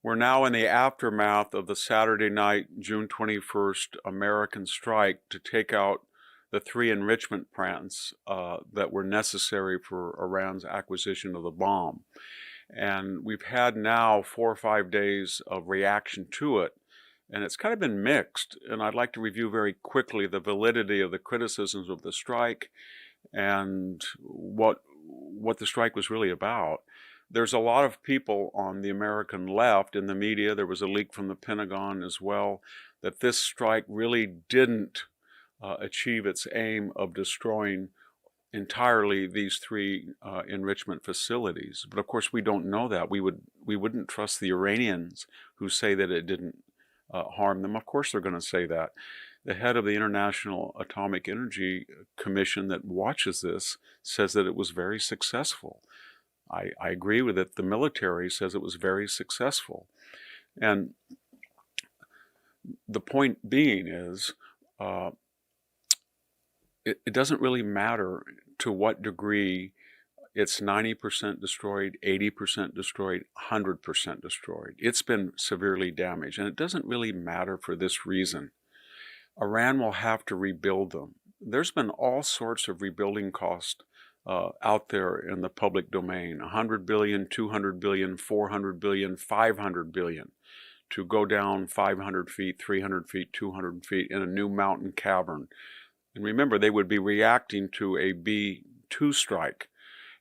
We're now in the aftermath of the Saturday night, June 21st American strike to take out the 3 enrichment plants that were necessary for Iran's acquisition of the bomb. And we've had now 4 or 5 days of reaction to it, and it's kind of been mixed. And I'd like to review very quickly the validity of the criticisms of the strike and what the strike was really about. There's a lot of people on the American left in the media, there was a leak from the Pentagon as well, that this strike really didn't achieve its aim of destroying entirely these 3 enrichment facilities. But of course we don't know that. We wouldn't trust the Iranians who say that it didn't harm them. Of course they're going to say that. The head of the International Atomic Energy Commission that watches this says that it was very successful. I agree with it. The military says it was very successful. And the point being is, it doesn't really matter to what degree it's 90% destroyed, 80% destroyed, 100% destroyed. It's been severely damaged, and it doesn't really matter for this reason. Iran will have to rebuild them. There's been all sorts of rebuilding costs out there in the public domain, 100 billion, 200 billion, 400 billion, 500 billion, to go down 500 feet, 300 feet, 200 feet in a new mountain cavern. And remember, they would be reacting to a B-2 strike,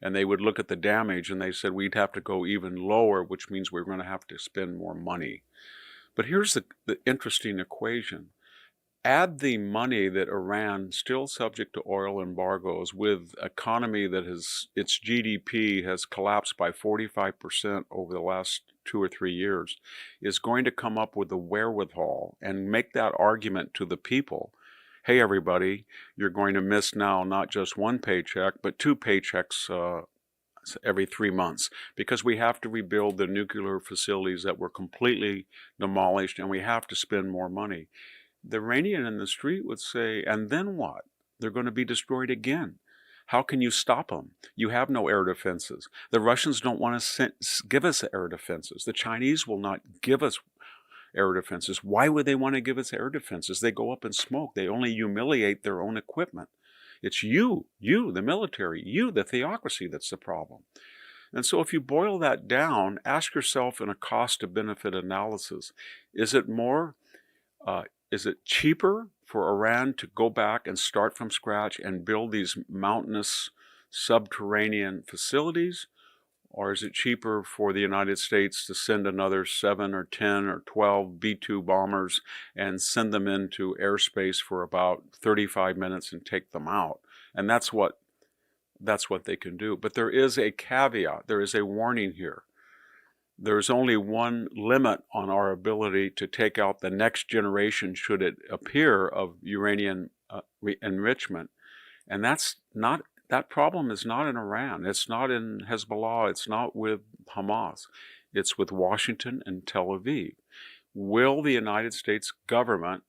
and they would look at the damage, and they said we'd have to go even lower, which means we're going to have to spend more money. But here's the interesting equation. Add the money that Iran, still subject to oil embargoes, with an economy that its GDP has collapsed by 45% over the last 2 or 3 years, is going to come up with the wherewithal and make that argument to the people. Hey everybody, you're going to miss now not just 1 paycheck, but 2 paychecks every 3 months, because we have to rebuild the nuclear facilities that were completely demolished, and we have to spend more money. The Iranian in the street would say, and then what? They're going to be destroyed again. How can you stop them? You have no air defenses. The Russians don't want to give us air defenses. The Chinese will not give us air defenses. Why would they want to give us air defenses? They go up in smoke. They only humiliate their own equipment. It's you, the military, you, the theocracy, that's the problem. And so if you boil that down, ask yourself in a cost-to-benefit analysis, is it cheaper for Iran to go back and start from scratch and build these mountainous subterranean facilities? Or is it cheaper for the United States to send another 7 or 10 or 12 B-2 bombers and send them into airspace for about 35 minutes and take them out? And that's what they can do. But there is a caveat, there is a warning here. There's only one limit on our ability to take out the next generation, should it appear, of uranium enrichment. And that problem is not in Iran, it's not in Hezbollah, it's not with Hamas, it's with Washington and Tel Aviv. Will the United States government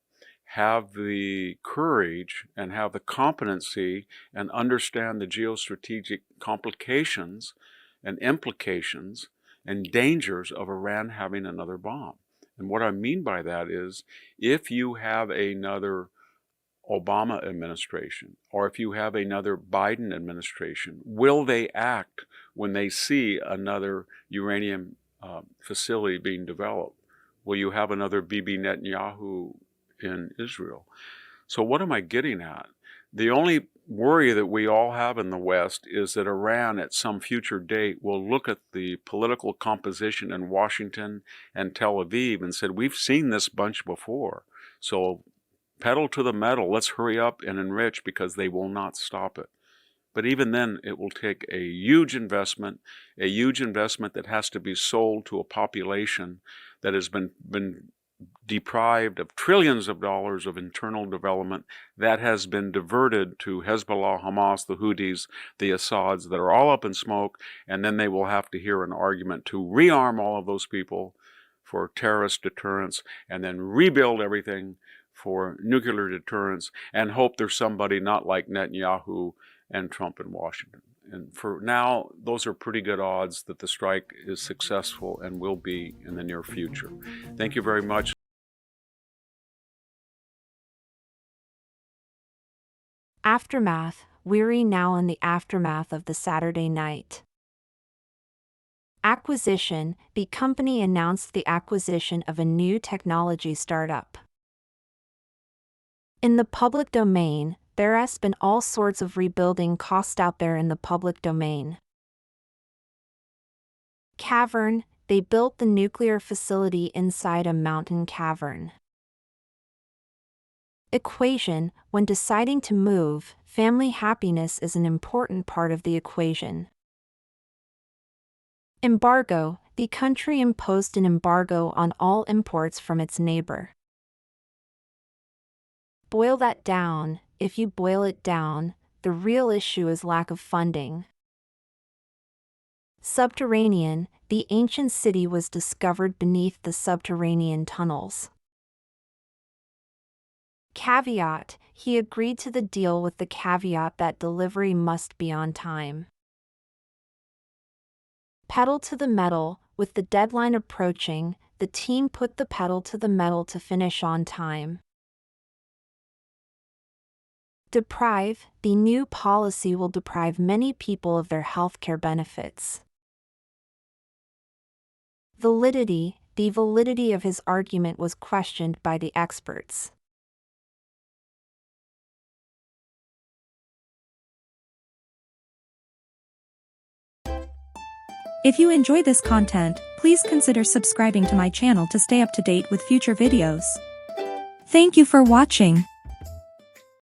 have the courage and have the competency and understand the geostrategic complications and implications and dangers of Iran having another bomb? And what I mean by that is, if you have another Obama administration, or if you have another Biden administration, will they act when they see another uranium facility being developed? Will you have another Bibi Netanyahu in Israel? So what am I getting at? The only worry that we all have in the West is that Iran at some future date will look at the political composition in Washington and Tel Aviv and said, we've seen this bunch before, so pedal to the metal, let's hurry up and enrich, because they will not stop it. But even then, it will take a huge investment that has to be sold to a population that has been deprived of trillions of dollars of internal development, that has been diverted to Hezbollah, Hamas, the Houthis, the Assads, that are all up in smoke, and then they will have to hear an argument to rearm all of those people for terrorist deterrence, and then rebuild everything for nuclear deterrence, and hope there's somebody not like Netanyahu and Trump in Washington. And for now, those are pretty good odds that the strike is successful and will be in the near future. Thank you very much. Aftermath. We're now in the aftermath of the Saturday night acquisition. The company announced the acquisition of a new technology startup. In the public domain, there has been all sorts of rebuilding cost out there in the public domain. Cavern. They built the nuclear facility inside a mountain cavern. Equation. When deciding to move, family happiness is an important part of the equation. Embargo. The country imposed an embargo on all imports from its neighbor. Boil that down. If you boil it down, the real issue is lack of funding. Subterranean. The ancient city was discovered beneath the subterranean tunnels. Caveat. He agreed to the deal with the caveat that delivery must be on time. Pedal to the metal. With the deadline approaching, the team put the pedal to the metal to finish on time. Deprive. The new policy will deprive many people of their healthcare benefits. Validity. The validity of his argument was questioned by the experts. If you enjoy this content, please consider subscribing to my channel to stay up to date with future videos. Thank you for watching.